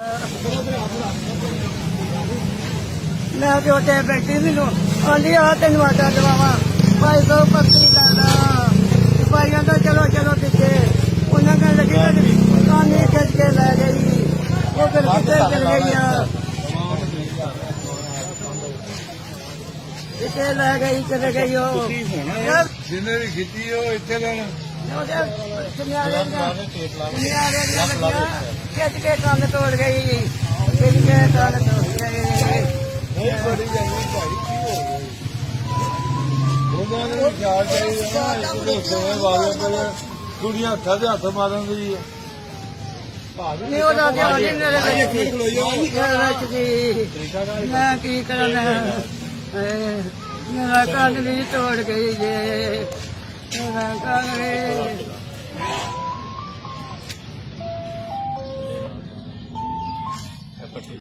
मैं तो उत्ते बैठी मैनू आंधी आ तेन वाटा दवावा भाई तो पत्ती लाना सिपाहियों का चलो चलो पीछे उन्होंने लगी कानी खिंच के लै गई वो फिर कितने चल गई इतने लै गई चले गई जिन्हें भी खिंची हो इतने लेना खिंच के कंन तोड़ गई खिंच के कंन तोड़ गई बड़ी जंगी भाई की हो गई ਉਹਨਾਂ ਨੂੰ ਖਿਆਲ ਚਾਹੀਦਾ ਨਾ ਇੱਕ ਸੋਏ ਵਾਲੇ ਕੋਲੇ ਕੁੜੀਆਂ ਹੱਥਾਂ ਦੇ ਹੱਥ ਮਾਰਨ ਦੀ ਨਹੀਂ ਉਹਦਾ ਧਿਆਨ ਨਹੀਂ ਮੇਰੇ ਵਿੱਚ ਸੀ ਮੈਂ ਕੀ ਕਰਨਾ ਮੇਰਾ ਕੰਨ ਵੀ ਤੋੜ ਗਈ ਜੇ ਮੇਰਾ ਕੰਨ ਵੀ